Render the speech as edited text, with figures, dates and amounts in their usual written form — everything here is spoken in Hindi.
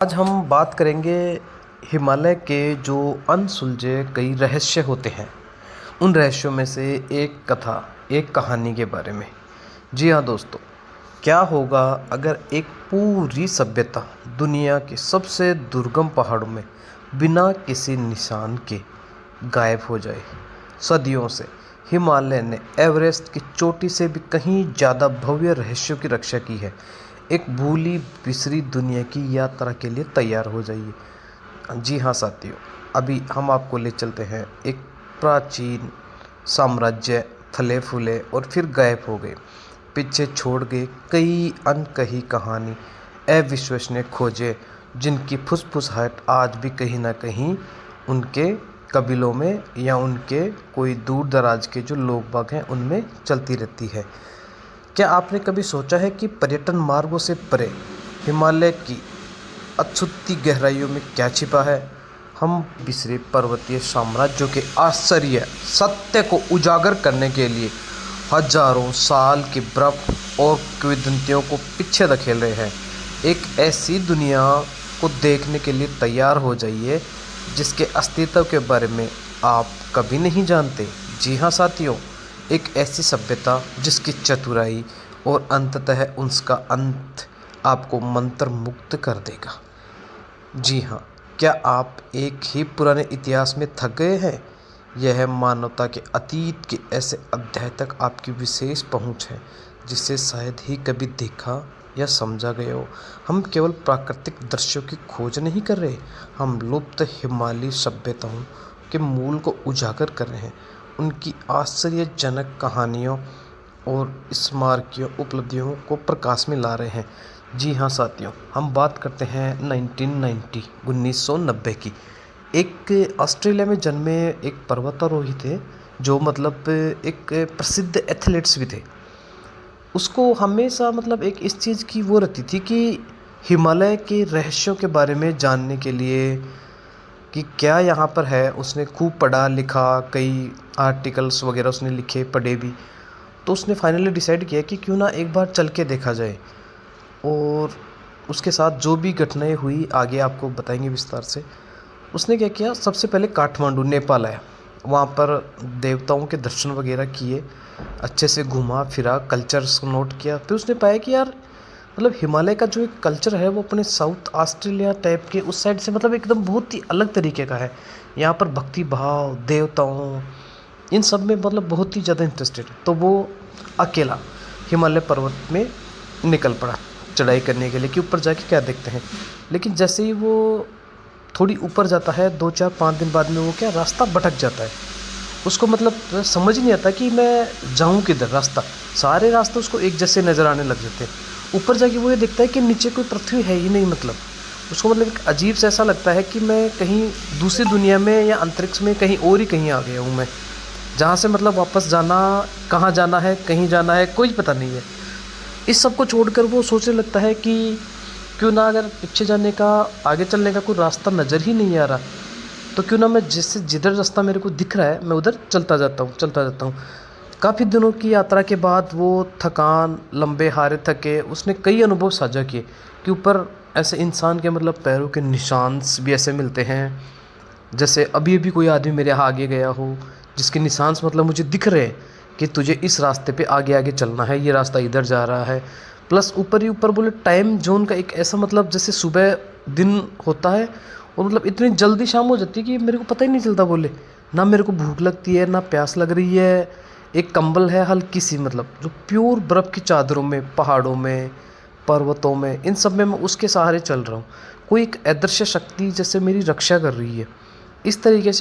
आज हम बात करेंगे हिमालय के जो अनसुलझे कई रहस्य होते हैं, उन रहस्यों में से एक कथा, एक कहानी के बारे में। जी हाँ दोस्तों, क्या होगा अगर एक पूरी सभ्यता दुनिया के सबसे दुर्गम पहाड़ों में बिना किसी निशान के गायब हो जाए। सदियों से हिमालय ने एवरेस्ट की चोटी से भी कहीं ज़्यादा भव्य रहस्यों की रक्षा की है। एक भूली बिसरी दुनिया की यात्रा के लिए तैयार हो जाइए। जी हाँ साथियों, अभी हम आपको ले चलते हैं एक प्राचीन साम्राज्य, फले फूले और फिर गायब हो गए, पीछे छोड़ गए कई अनकही कहानी, अविश्वसनीय खोजें जिनकी फुसफुसाहट आज भी कहीं ना कहीं उनके कबीलों में या उनके कोई दूर दराज के जो लोग बाग हैं उनमें चलती रहती है। क्या आपने कभी सोचा है कि पर्यटन मार्गों से परे हिमालय की अछूती गहराइयों में क्या छिपा है? हम बिसरे पर्वतीय साम्राज्यों के आश्चर्य सत्य को उजागर करने के लिए हजारों साल की बर्फ और किंवदंतियों को पीछे धकेल रहे हैं। एक ऐसी दुनिया को देखने के लिए तैयार हो जाइए जिसके अस्तित्व के बारे में आप कभी नहीं जानते। जी हाँ साथियों, एक ऐसी सभ्यता जिसकी चतुराई और अंततः उसका अंत आपको मंत्र मुक्त कर देगा। जी हाँ, क्या आप एक ही पुराने इतिहास में थक गए हैं? यह मानवता के अतीत के ऐसे अध्याय तक आपकी विशेष पहुंच है जिसे शायद ही कभी देखा या समझा गया हो। हम केवल प्राकृतिक दृश्यों की खोज नहीं कर रहे, हम लुप्त हिमालयी सभ्यताओं के मूल को उजागर कर रहे हैं, उनकी आश्चर्यजनक कहानियों और स्मारकीय उपलब्धियों को प्रकाश में ला रहे हैं। जी हाँ साथियों, हम बात करते हैं 1990 की। एक ऑस्ट्रेलिया में जन्मे एक पर्वतारोही थे जो एक प्रसिद्ध एथलीट्स भी थे। उसको हमेशा एक इस चीज़ की वो रहती थी कि हिमालय के रहस्यों के बारे में जानने के लिए कि क्या यहाँ पर है। उसने खूब पढ़ा लिखा, कई आर्टिकल्स वगैरह उसने लिखे पढ़े भी। तो उसने फाइनली डिसाइड किया कि क्यों ना एक बार चल के देखा जाए। और उसके साथ जो भी घटनाएं हुई आगे आपको बताएंगे विस्तार से। उसने क्या किया, सबसे पहले काठमांडू नेपाल आया, वहाँ पर देवताओं के दर्शन वगैरह किए, अच्छे से घूमा फिरा, कल्चर्स को नोट किया। फिर उसने पाया कि यार हिमालय का जो एक कल्चर है वो अपने साउथ ऑस्ट्रेलिया टाइप के उस साइड से एकदम बहुत ही अलग तरीके का है। यहाँ पर भक्ति भाव, देवताओं, इन सब में बहुत ही ज़्यादा इंटरेस्टेड। तो वो अकेला हिमालय पर्वत में निकल पड़ा चढ़ाई करने के लिए कि ऊपर जाके क्या देखते हैं। लेकिन जैसे ही वो थोड़ी ऊपर जाता है, 2 4 5 दिन बाद में वो क्या रास्ता भटक जाता है। उसको समझ नहीं आता कि मैं जाऊं किधर। रास्ता, सारे रास्ते उसको एक जैसे नज़र आने लग जाते हैं। ऊपर जाके वो ये देखता है कि नीचे कोई पृथ्वी है ही नहीं। उसको एक अजीब सा ऐसा लगता है कि मैं कहीं दूसरी दुनिया में या अंतरिक्ष में कहीं और ही कहीं आ गया हूँ मैं, जहाँ से वापस जाना, कहाँ जाना है, कहीं जाना है, कोई पता नहीं है। इस सब को छोड़कर वो सोचने लगता है कि क्यों ना अगर पीछे जाने का, आगे चलने का कोई रास्ता नज़र ही नहीं आ रहा, तो क्यों ना मैं जिधर रास्ता मेरे को दिख रहा है मैं उधर चलता जाता हूँ। काफ़ी दिनों की यात्रा के बाद वो थकान, लंबे हारे थके, उसने कई अनुभव साझा किए कि ऊपर ऐसे इंसान के पैरों के निशान भी ऐसे मिलते हैं जैसे अभी अभी कोई आदमी मेरे यहाँ आगे गया हो, जिसके निशान मुझे दिख रहे हैं कि तुझे इस रास्ते पे आगे आगे चलना है, ये रास्ता इधर जा रहा है। प्लस ऊपर ही ऊपर बोले टाइम जोन का एक ऐसा जैसे सुबह दिन होता है और इतनी जल्दी शाम हो जाती है कि मेरे को पता ही नहीं चलता। बोले ना मेरे को भूख लगती है ना प्यास लग रही है। एक कंबल है हल्की सी, जो प्योर बर्फ़ की चादरों में, पहाड़ों में, पर्वतों में, इन सब में मैं उसके सहारे चल रहा हूँ। कोई एक अदृश्य शक्ति जैसे मेरी रक्षा कर रही है। इस तरीके से